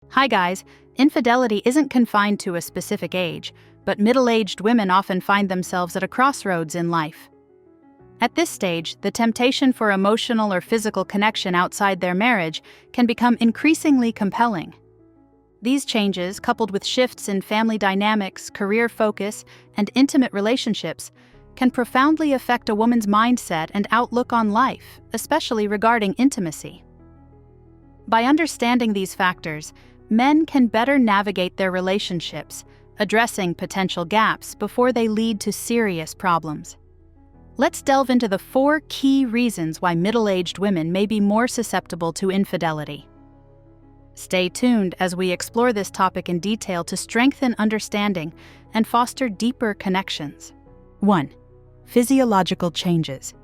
Hi guys, infidelity isn't confined to a specific age, but middle-aged women often find themselves at a crossroads in life. At this stage, the temptation for emotional or physical connection outside their marriage can become increasingly compelling. These changes, coupled with shifts in family dynamics, career focus, and intimate relationships, can profoundly affect a woman's mindset and outlook on life, especially regarding intimacy. By understanding these factors, men can better navigate their relationships, addressing potential gaps before they lead to serious problems. Let's delve into the 4 key reasons why middle-aged women may be more susceptible to infidelity. Stay tuned as we explore this topic in detail to strengthen understanding and foster deeper connections. 1. Physiological changes.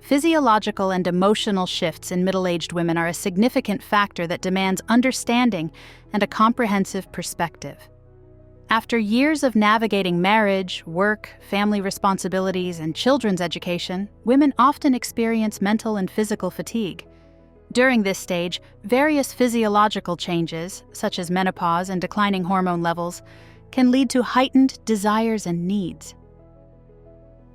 Physiological and emotional shifts in middle-aged women are a significant factor that demands understanding and a comprehensive perspective. After years of navigating marriage, work, family responsibilities, and children's education, women often experience mental and physical fatigue. During this stage, various physiological changes, such as menopause and declining hormone levels, can lead to heightened desires and needs.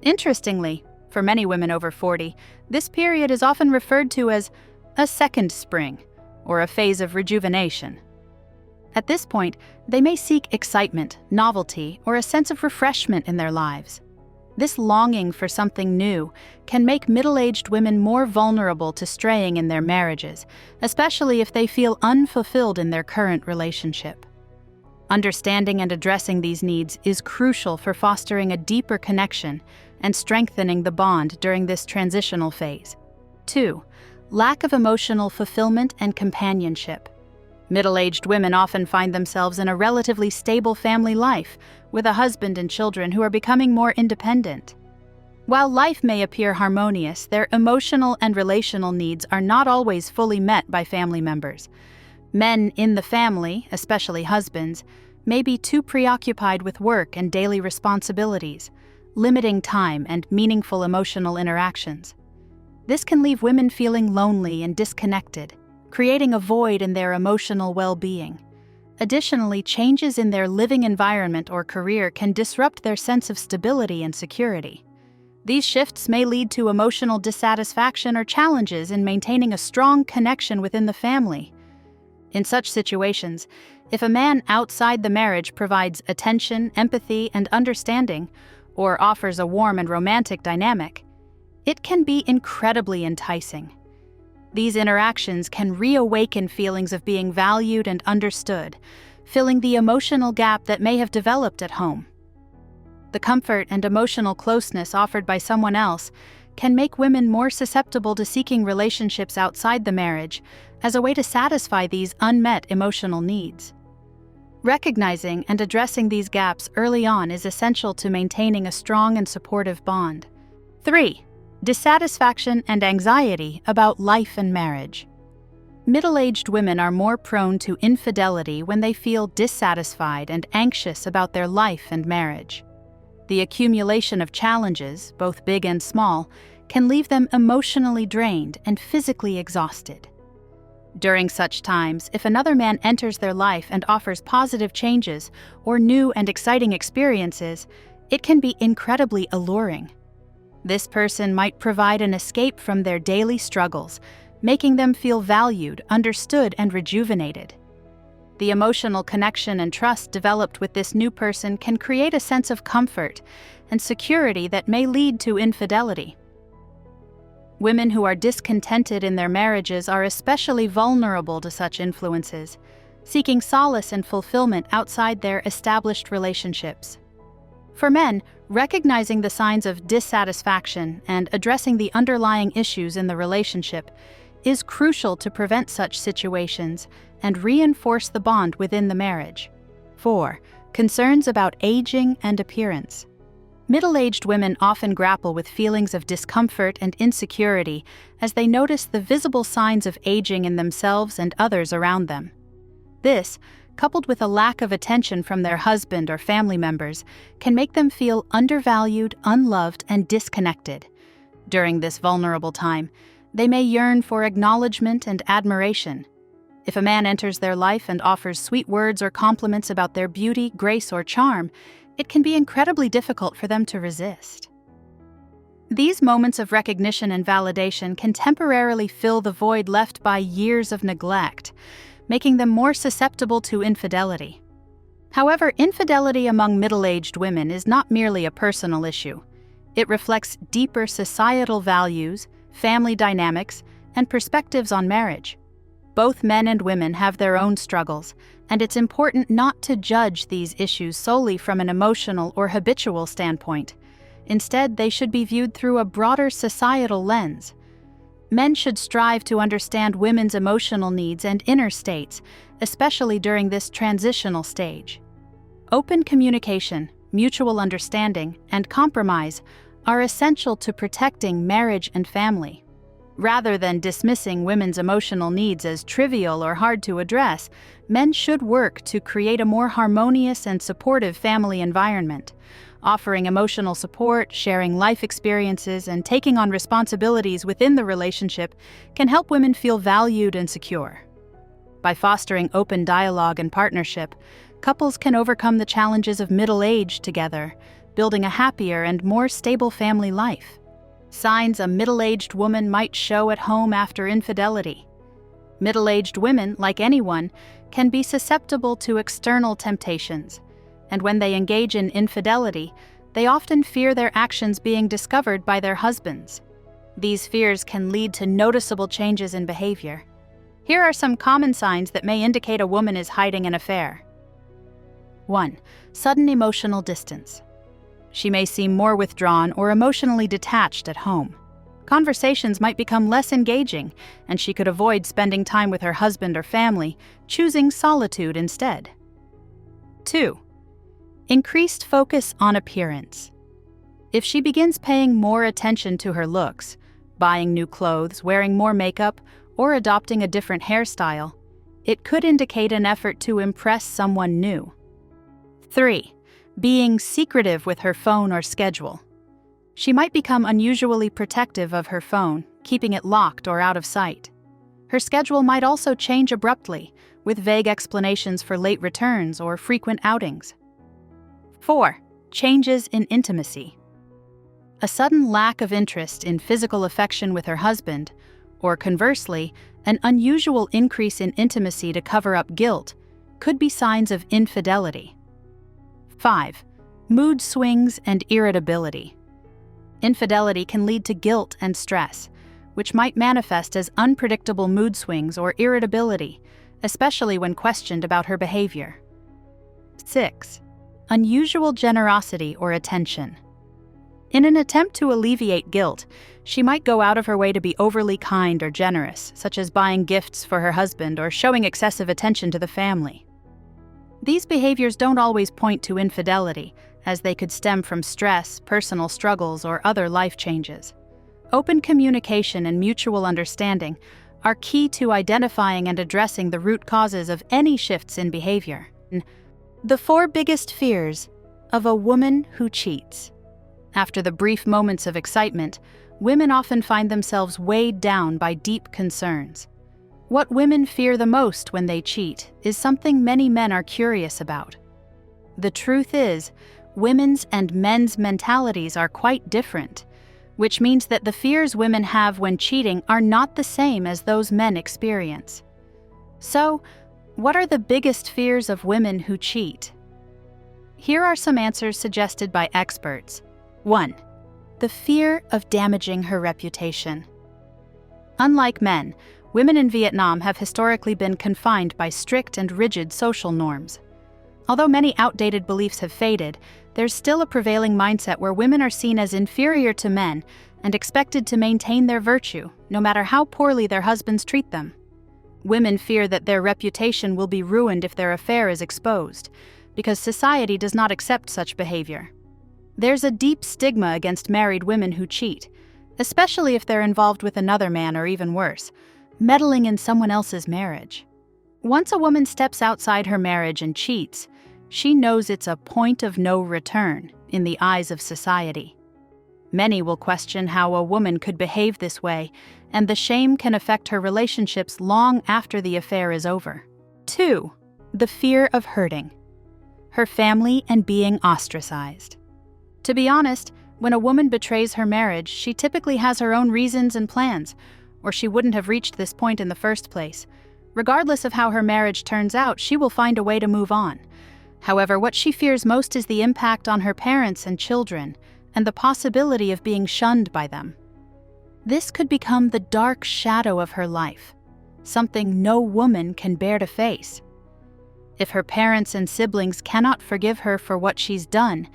Interestingly, for many women over 40, this period is often referred to as a second spring, or a phase of rejuvenation. At this point, they may seek excitement, novelty, or a sense of refreshment in their lives. This longing for something new can make middle-aged women more vulnerable to straying in their marriages, especially if they feel unfulfilled in their current relationship. Understanding and addressing these needs is crucial for fostering a deeper connection and strengthening the bond during this transitional phase. 2. Lack of emotional fulfillment and companionship. Middle-aged women often find themselves in a relatively stable family life, with a husband and children who are becoming more independent. While life may appear harmonious, their emotional and relational needs are not always fully met by family members. Men in the family, especially husbands, may be too preoccupied with work and daily responsibilities, limiting time and meaningful emotional interactions. This can leave women feeling lonely and disconnected, creating a void in their emotional well-being. Additionally, changes in their living environment or career can disrupt their sense of stability and security. These shifts may lead to emotional dissatisfaction or challenges in maintaining a strong connection within the family. In such situations, if a man outside the marriage provides attention, empathy, and understanding, or offers a warm and romantic dynamic, it can be incredibly enticing. These interactions can reawaken feelings of being valued and understood, filling the emotional gap that may have developed at home. The comfort and emotional closeness offered by someone else can make women more susceptible to seeking relationships outside the marriage as a way to satisfy these unmet emotional needs. Recognizing and addressing these gaps early on is essential to maintaining a strong and supportive bond. 3. Dissatisfaction and anxiety about life and marriage. Middle-aged women are more prone to infidelity when they feel dissatisfied and anxious about their life and marriage. The accumulation of challenges, both big and small, can leave them emotionally drained and physically exhausted. During such times, if another man enters their life and offers positive changes or new and exciting experiences, it can be incredibly alluring. This person might provide an escape from their daily struggles, making them feel valued, understood, and rejuvenated. The emotional connection and trust developed with this new person can create a sense of comfort and security that may lead to infidelity. Women who are discontented in their marriages are especially vulnerable to such influences, seeking solace and fulfillment outside their established relationships. For men, recognizing the signs of dissatisfaction and addressing the underlying issues in the relationship is crucial to prevent such situations and reinforce the bond within the marriage. 4. Concerns about aging and appearance. Middle-aged women often grapple with feelings of discomfort and insecurity as they notice the visible signs of aging in themselves and others around them. This, coupled with a lack of attention from their husband or family members, can make them feel undervalued, unloved, and disconnected. During this vulnerable time, they may yearn for acknowledgement and admiration. If a man enters their life and offers sweet words or compliments about their beauty, grace, or charm, it can be incredibly difficult for them to resist. These moments of recognition and validation can temporarily fill the void left by years of neglect, making them more susceptible to infidelity. However, infidelity among middle-aged women is not merely a personal issue. It reflects deeper societal values, family dynamics, and perspectives on marriage. Both men and women have their own struggles, and it's important not to judge these issues solely from an emotional or habitual standpoint. Instead, they should be viewed through a broader societal lens. Men should strive to understand women's emotional needs and inner states, especially during this transitional stage. Open communication, mutual understanding, and compromise are essential to protecting marriage and family. Rather than dismissing women's emotional needs as trivial or hard to address, men should work to create a more harmonious and supportive family environment. Offering emotional support, sharing life experiences, and taking on responsibilities within the relationship can help women feel valued and secure. By fostering open dialogue and partnership, couples can overcome the challenges of middle age together, building a happier and more stable family life. Signs a middle-aged woman might show at home after infidelity. Middle-aged women, like anyone, can be susceptible to external temptations, and when they engage in infidelity, they often fear their actions being discovered by their husbands. These fears can lead to noticeable changes in behavior. Here are some common signs that may indicate a woman is hiding an affair. 1. Sudden emotional distance. She may seem more withdrawn or emotionally detached at home. Conversations might become less engaging, and she could avoid spending time with her husband or family, choosing solitude instead. 2. Increased focus on appearance. If she begins paying more attention to her looks, buying new clothes, wearing more makeup, or adopting a different hairstyle, it could indicate an effort to impress someone new. 3. Being secretive with her phone or schedule. She might become unusually protective of her phone, keeping it locked or out of sight. Her schedule might also change abruptly, with vague explanations for late returns or frequent outings. 4. Changes in intimacy. A sudden lack of interest in physical affection with her husband, or conversely, an unusual increase in intimacy to cover up guilt, could be signs of infidelity. 5. Mood swings and irritability. Infidelity can lead to guilt and stress, which might manifest as unpredictable mood swings or irritability, especially when questioned about her behavior. 6. Unusual generosity or attention. In an attempt to alleviate guilt, she might go out of her way to be overly kind or generous, such as buying gifts for her husband or showing excessive attention to the family. These behaviors don't always point to infidelity, as they could stem from stress, personal struggles, or other life changes. Open communication and mutual understanding are key to identifying and addressing the root causes of any shifts in behavior. The 4 biggest fears of a woman who cheats. After the brief moments of excitement, women often find themselves weighed down by deep concerns. What women fear the most when they cheat is something many men are curious about. The truth is, women's and men's mentalities are quite different, which means that the fears women have when cheating are not the same as those men experience. So, what are the biggest fears of women who cheat? Here are some answers suggested by experts. 1. The fear of damaging her reputation. Unlike men, women in Vietnam have historically been confined by strict and rigid social norms. Although many outdated beliefs have faded, there's still a prevailing mindset where women are seen as inferior to men and expected to maintain their virtue, no matter how poorly their husbands treat them. Women fear that their reputation will be ruined if their affair is exposed, because society does not accept such behavior. There's a deep stigma against married women who cheat, especially if they're involved with another man or even worse, meddling in someone else's marriage. Once a woman steps outside her marriage and cheats, she knows it's a point of no return in the eyes of society. Many will question how a woman could behave this way, and the shame can affect her relationships long after the affair is over. 2. The fear of hurting her family and being ostracized. To be honest, when a woman betrays her marriage, she typically has her own reasons and plans, or she wouldn't have reached this point in the first place. Regardless of how her marriage turns out, she will find a way to move on. However, what she fears most is the impact on her parents and children, and the possibility of being shunned by them. This could become the dark shadow of her life, something no woman can bear to face. If her parents and siblings cannot forgive her for what she's done,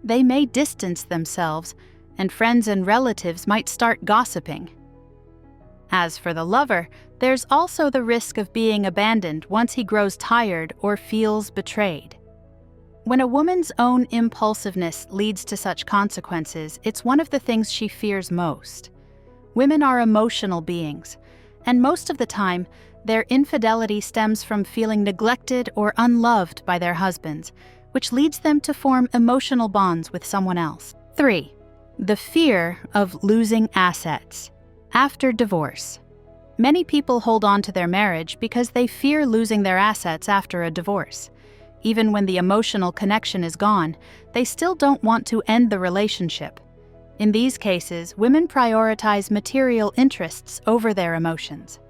they may distance themselves, and friends and relatives might start gossiping. As for the lover, there's also the risk of being abandoned once he grows tired or feels betrayed. When a woman's own impulsiveness leads to such consequences, it's one of the things she fears most. Women are emotional beings, and most of the time, their infidelity stems from feeling neglected or unloved by their husbands, which leads them to form emotional bonds with someone else. 3. The fear of losing assets after divorce. Many people hold on to their marriage because they fear losing their assets after a divorce. Even when the emotional connection is gone, they still don't want to end the relationship. In these cases, women prioritize material interests over their emotions.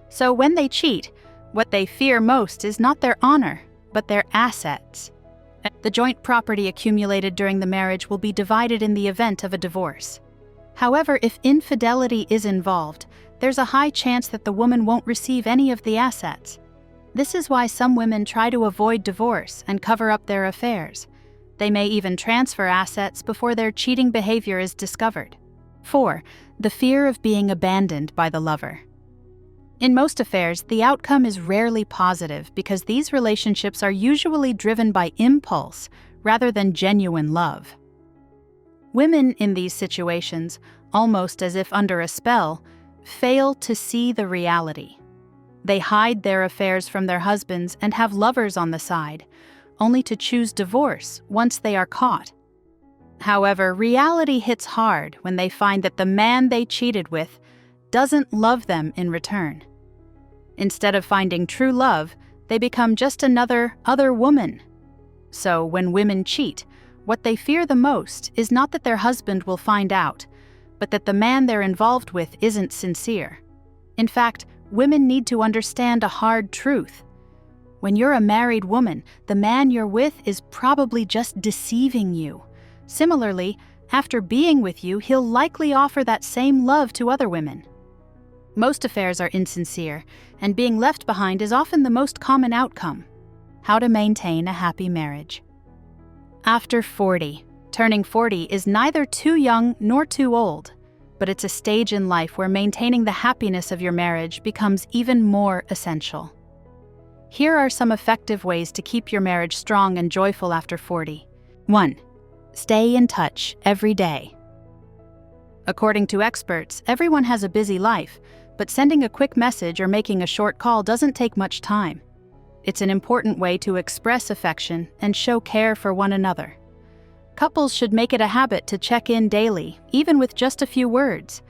So when they cheat, what they fear most is not their honor, but their assets. The joint property accumulated during the marriage will be divided in the event of a divorce. However, if infidelity is involved, there's a high chance that the woman won't receive any of the assets. This is why some women try to avoid divorce and cover up their affairs. They may even transfer assets before their cheating behavior is discovered. 4. The fear of being abandoned by the lover. In most affairs, the outcome is rarely positive because these relationships are usually driven by impulse rather than genuine love. Women in these situations, almost as if under a spell, fail to see the reality. They hide their affairs from their husbands and have lovers on the side, only to choose divorce once they are caught. However, reality hits hard when they find that the man they cheated with doesn't love them in return. Instead of finding true love, they become just another other woman. So when women cheat, what they fear the most is not that their husband will find out, but that the man they're involved with isn't sincere. In fact, women need to understand a hard truth. When you're a married woman, the man you're with is probably just deceiving you. Similarly, after being with you, he'll likely offer that same love to other women. Most affairs are insincere, and being left behind is often the most common outcome. How to maintain a happy marriage. After 40. Turning 40 is neither too young nor too old, but it's a stage in life where maintaining the happiness of your marriage becomes even more essential. Here are some effective ways to keep your marriage strong and joyful after 40. 1. Stay in touch every day. According to experts, everyone has a busy life, but sending a quick message or making a short call doesn't take much time. It's an important way to express affection and show care for one another. Couples should make it a habit to check in daily, even with just a few words.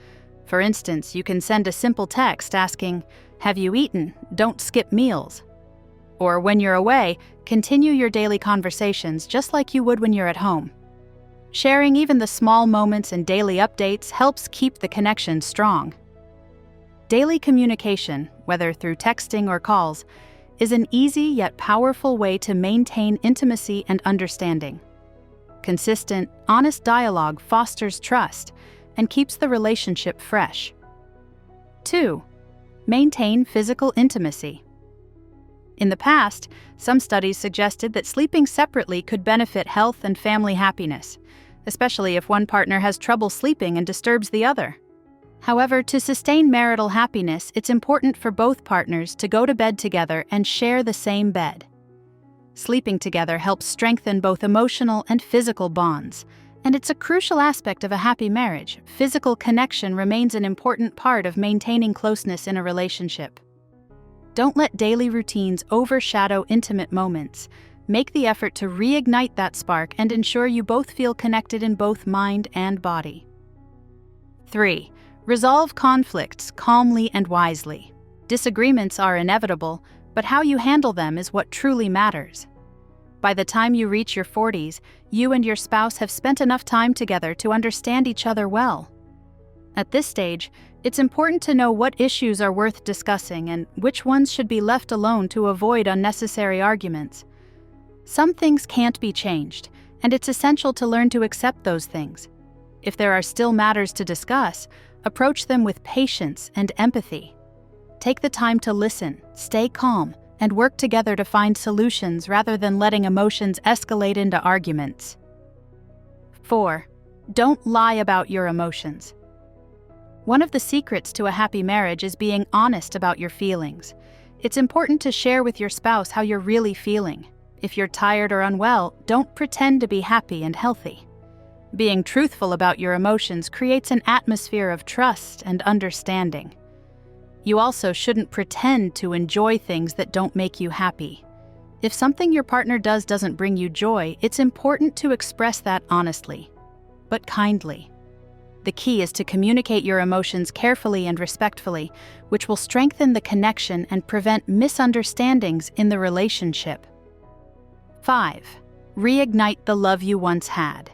For instance, you can send a simple text asking, "Have you eaten? Don't skip meals." Or when you're away, continue your daily conversations just like you would when you're at home. Sharing even the small moments and daily updates helps keep the connection strong. Daily communication, whether through texting or calls, is an easy yet powerful way to maintain intimacy and understanding. Consistent, honest dialogue fosters trust and keeps the relationship fresh. 2. Maintain physical intimacy. In the past, some studies suggested that sleeping separately could benefit health and family happiness, especially if one partner has trouble sleeping and disturbs the other. However, to sustain marital happiness, it's important for both partners to go to bed together and share the same bed. Sleeping together helps strengthen both emotional and physical bonds, and it's a crucial aspect of a happy marriage. Physical connection remains an important part of maintaining closeness in a relationship. Don't let daily routines overshadow intimate moments. Make the effort to reignite that spark and ensure you both feel connected in both mind and body. 3. Resolve conflicts calmly and wisely. Disagreements are inevitable, but how you handle them is what truly matters. By the time you reach your 40s, you and your spouse have spent enough time together to understand each other well. At this stage, it's important to know what issues are worth discussing and which ones should be left alone to avoid unnecessary arguments. Some things can't be changed, and it's essential to learn to accept those things. If there are still matters to discuss, approach them with patience and empathy. Take the time to listen, stay calm, and work together to find solutions rather than letting emotions escalate into arguments. 4. Don't lie about your emotions. One of the secrets to a happy marriage is being honest about your feelings. It's important to share with your spouse how you're really feeling. If you're tired or unwell, don't pretend to be happy and healthy. Being truthful about your emotions creates an atmosphere of trust and understanding. You also shouldn't pretend to enjoy things that don't make you happy. If something your partner does doesn't bring you joy, it's important to express that honestly, but kindly. The key is to communicate your emotions carefully and respectfully, which will strengthen the connection and prevent misunderstandings in the relationship. 5. Reignite the love you once had.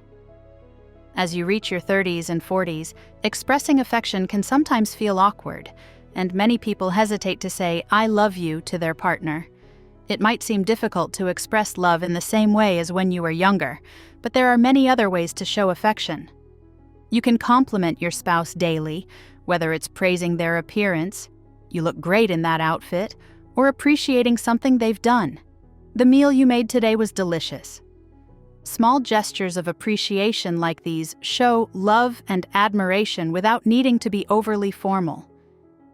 As you reach your 30s and 40s, expressing affection can sometimes feel awkward, and many people hesitate to say, "I love you" to their partner. It might seem difficult to express love in the same way as when you were younger, but there are many other ways to show affection. You can compliment your spouse daily, whether it's praising their appearance, "You look great in that outfit," or appreciating something they've done. "The meal you made today was delicious." Small gestures of appreciation like these show love and admiration without needing to be overly formal.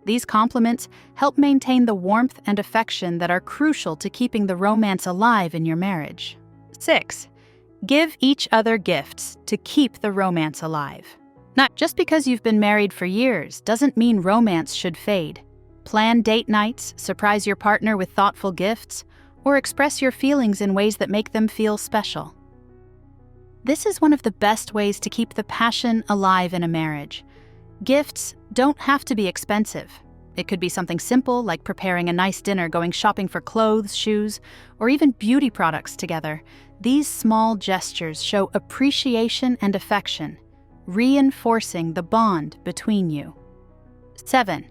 These compliments help maintain the warmth and affection that are crucial to keeping the romance alive in your marriage. 6. Give each other gifts to keep the romance alive. Not just because you've been married for years doesn't mean romance should fade. Plan date nights, surprise your partner with thoughtful gifts, or express your feelings in ways that make them feel special. This is one of the best ways to keep the passion alive in a marriage. Gifts don't have to be expensive. It could be something simple like preparing a nice dinner, going shopping for clothes, shoes, or even beauty products together. These small gestures show appreciation and affection, reinforcing the bond between you. 7.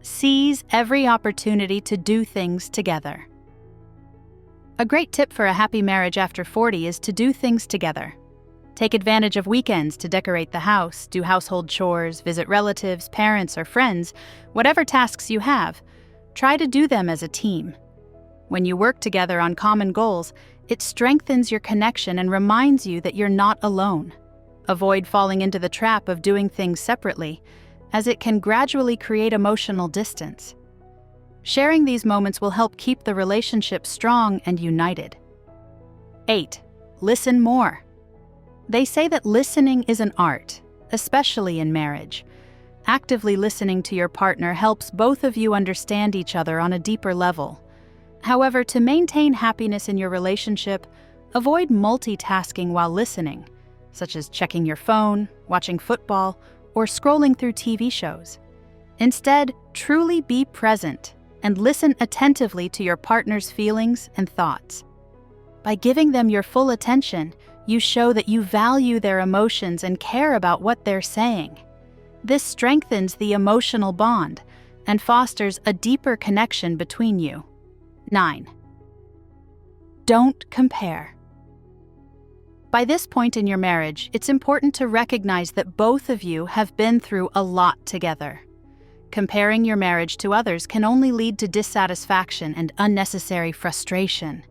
Seize every opportunity to do things together. A great tip for a happy marriage after 40 is to do things together. Take advantage of weekends to decorate the house, do household chores, visit relatives, parents, or friends. Whatever tasks you have, try to do them as a team. When you work together on common goals, it strengthens your connection and reminds you that you're not alone. Avoid falling into the trap of doing things separately, as it can gradually create emotional distance. Sharing these moments will help keep the relationship strong and united. 8. Listen more. They say that listening is an art, especially in marriage. Actively listening to your partner helps both of you understand each other on a deeper level. However, to maintain happiness in your relationship, avoid multitasking while listening, such as checking your phone, watching football, or scrolling through TV shows. Instead, truly be present and listen attentively to your partner's feelings and thoughts. By giving them your full attention, you show that you value their emotions and care about what they're saying. This strengthens the emotional bond and fosters a deeper connection between you. 9. Don't compare. By this point in your marriage, it's important to recognize that both of you have been through a lot together. Comparing your marriage to others can only lead to dissatisfaction and unnecessary frustration.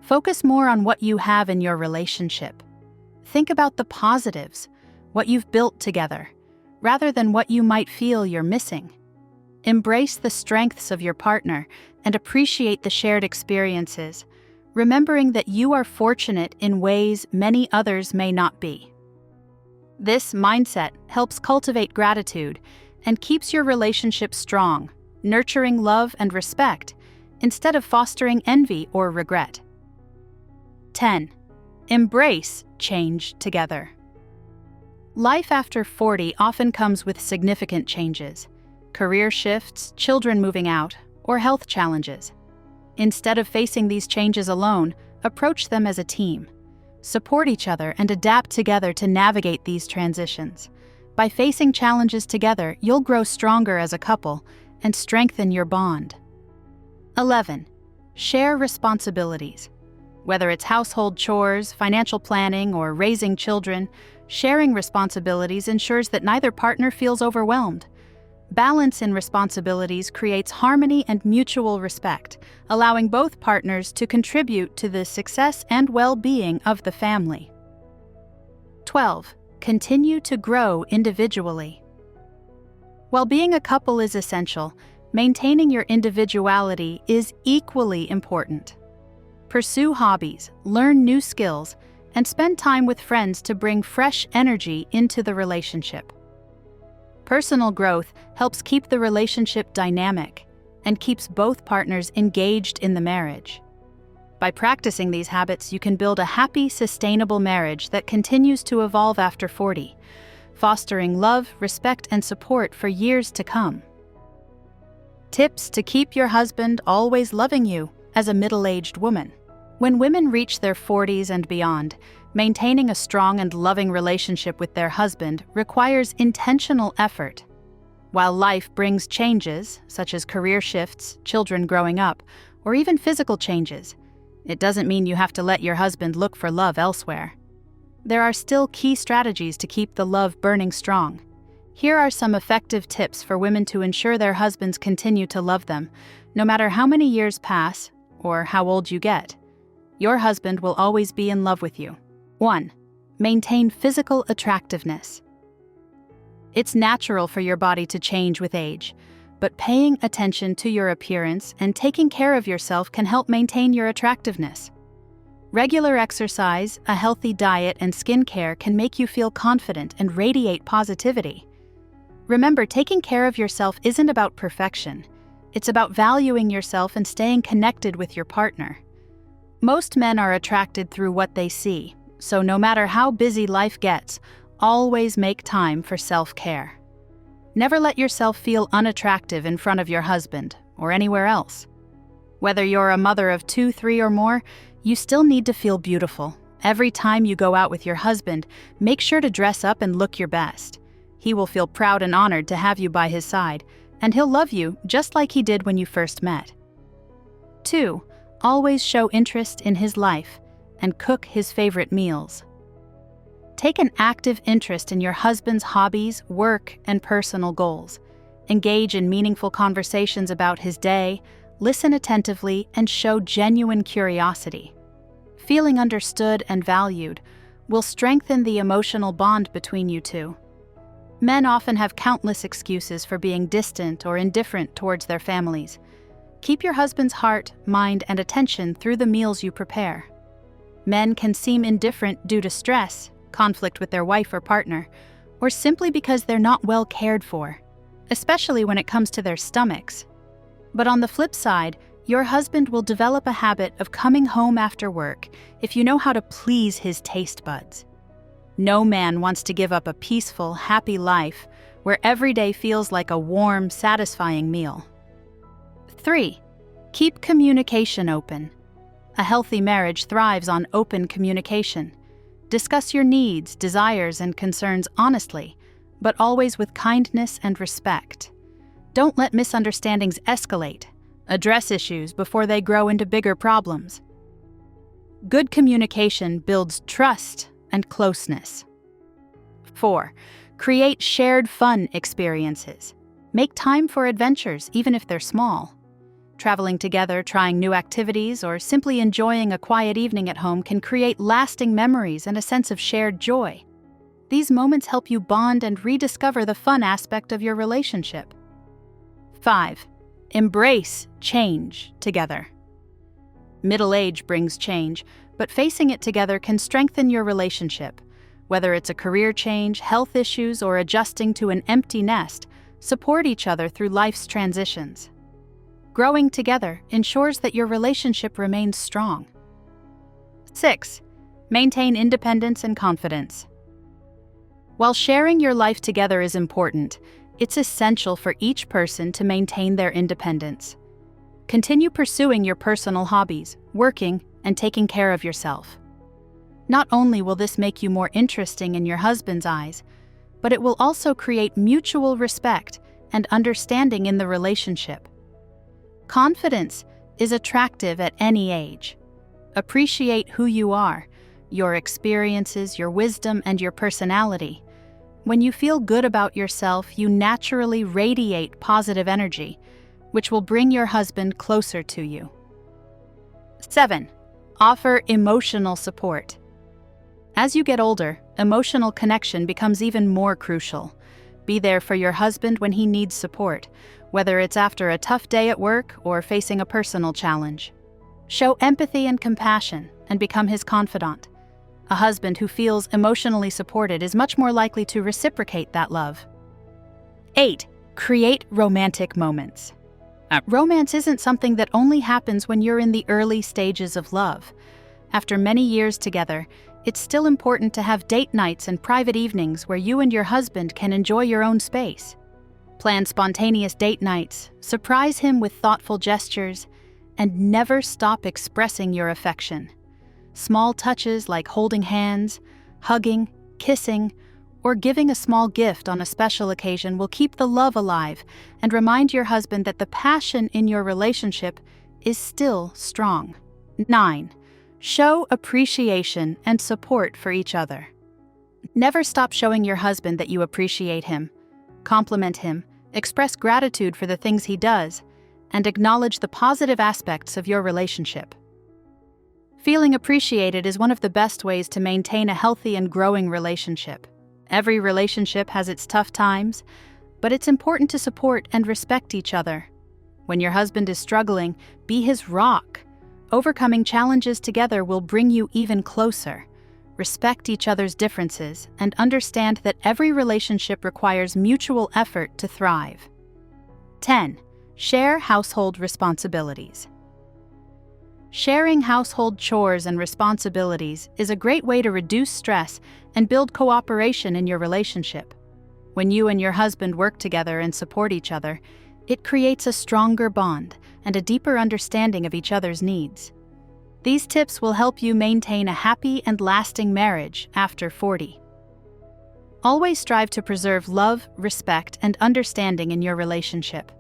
Focus more on what you have in your relationship. Think about the positives, what you've built together, rather than what you might feel you're missing. Embrace the strengths of your partner and appreciate the shared experiences, remembering that you are fortunate in ways many others may not be. This mindset helps cultivate gratitude and keeps your relationship strong, nurturing love and respect instead of fostering envy or regret. 10. Embrace change together. Life after 40 often comes with significant changes: career shifts, children moving out, or health challenges. Instead of facing these changes alone, approach them as a team. Support each other and adapt together to navigate these transitions. By facing challenges together, you'll grow stronger as a couple and strengthen your bond. 11. Share responsibilities. Whether it's household chores, financial planning, or raising children, sharing responsibilities ensures that neither partner feels overwhelmed. Balance in responsibilities creates harmony and mutual respect, allowing both partners to contribute to the success and well-being of the family. 12. Continue to grow individually. While being a couple is essential, maintaining your individuality is equally important. Pursue hobbies, learn new skills, and spend time with friends to bring fresh energy into the relationship. Personal growth helps keep the relationship dynamic and keeps both partners engaged in the marriage. By practicing these habits, you can build a happy, sustainable marriage that continues to evolve after 40, fostering love, respect, and support for years to come. Tips to keep your husband always loving you as a middle-aged woman. When women reach their 40s and beyond, maintaining a strong and loving relationship with their husband requires intentional effort. While life brings changes, such as career shifts, children growing up, or even physical changes, it doesn't mean you have to let your husband look for love elsewhere. There are still key strategies to keep the love burning strong. Here are some effective tips for women to ensure their husbands continue to love them, no matter how many years pass or how old you get. Your husband will always be in love with you. 1. Maintain physical attractiveness. It's natural for your body to change with age, but paying attention to your appearance and taking care of yourself can help maintain your attractiveness. Regular exercise, a healthy diet, and skincare can make you feel confident and radiate positivity. Remember, taking care of yourself isn't about perfection. It's about valuing yourself and staying connected with your partner. Most men are attracted through what they see, so no matter how busy life gets, always make time for self-care. Never let yourself feel unattractive in front of your husband or anywhere else. Whether you're a mother of 2, 3, or more, you still need to feel beautiful. Every time you go out with your husband, make sure to dress up and look your best. He will feel proud and honored to have you by his side, and he'll love you just like he did when you first met. 2. Always show interest in his life and cook his favorite meals. Take an active interest in your husband's hobbies, work, and personal goals. Engage in meaningful conversations about his day, listen attentively, and show genuine curiosity. Feeling understood and valued will strengthen the emotional bond between you two. Men often have countless excuses for being distant or indifferent towards their families. Keep your husband's heart, mind, and attention through the meals you prepare. Men can seem indifferent due to stress, conflict with their wife or partner, or simply because they're not well cared for, especially when it comes to their stomachs. But on the flip side, your husband will develop a habit of coming home after work if you know how to please his taste buds. No man wants to give up a peaceful, happy life where every day feels like a warm, satisfying meal. 3. Keep communication open. A healthy marriage thrives on open communication. Discuss your needs, desires, and concerns honestly, but always with kindness and respect. Don't let misunderstandings escalate. Address issues before they grow into bigger problems. Good communication builds trust and closeness. 4. Create shared fun experiences. Make time for adventures, even if they're small. Traveling together, trying new activities, or simply enjoying a quiet evening at home can create lasting memories and a sense of shared joy. These moments help you bond and rediscover the fun aspect of your relationship. 5. Embrace change together. Middle age brings change, but facing it together can strengthen your relationship. Whether it's a career change, health issues, or adjusting to an empty nest, support each other through life's transitions. Growing together ensures that your relationship remains strong. 6. Maintain independence and confidence. While sharing your life together is important, it's essential for each person to maintain their independence. Continue pursuing your personal hobbies, working, and taking care of yourself. Not only will this make you more interesting in your husband's eyes, but it will also create mutual respect and understanding in the relationship. Confidence is attractive at any age. Appreciate who you are, your experiences, your wisdom, and your personality. When you feel good about yourself, you naturally radiate positive energy, which will bring your husband closer to you. 7. Offer emotional support. As you get older, emotional connection becomes even more crucial. Be there for your husband when he needs support, whether it's after a tough day at work or facing a personal challenge. Show empathy and compassion and become his confidant. A husband who feels emotionally supported is much more likely to reciprocate that love. 8. Create romantic moments. Romance isn't something that only happens when you're in the early stages of love. After many years together, it's still important to have date nights and private evenings where you and your husband can enjoy your own space. Plan spontaneous date nights, surprise him with thoughtful gestures, and never stop expressing your affection. Small touches like holding hands, hugging, kissing, or giving a small gift on a special occasion will keep the love alive and remind your husband that the passion in your relationship is still strong. 9. Show appreciation and support for each other. Never stop showing your husband that you appreciate him. Compliment him, express gratitude for the things he does, and acknowledge the positive aspects of your relationship. Feeling appreciated is one of the best ways to maintain a healthy and growing relationship. Every relationship has its tough times, but it's important to support and respect each other. When your husband is struggling, be his rock. Overcoming challenges together will bring you even closer. Respect each other's differences and understand that every relationship requires mutual effort to thrive. 10. Share household responsibilities. Sharing household chores and responsibilities is a great way to reduce stress and build cooperation in your relationship. When you and your husband work together and support each other, it creates a stronger bond and a deeper understanding of each other's needs. These tips will help you maintain a happy and lasting marriage after 40. Always strive to preserve love, respect, and understanding in your relationship.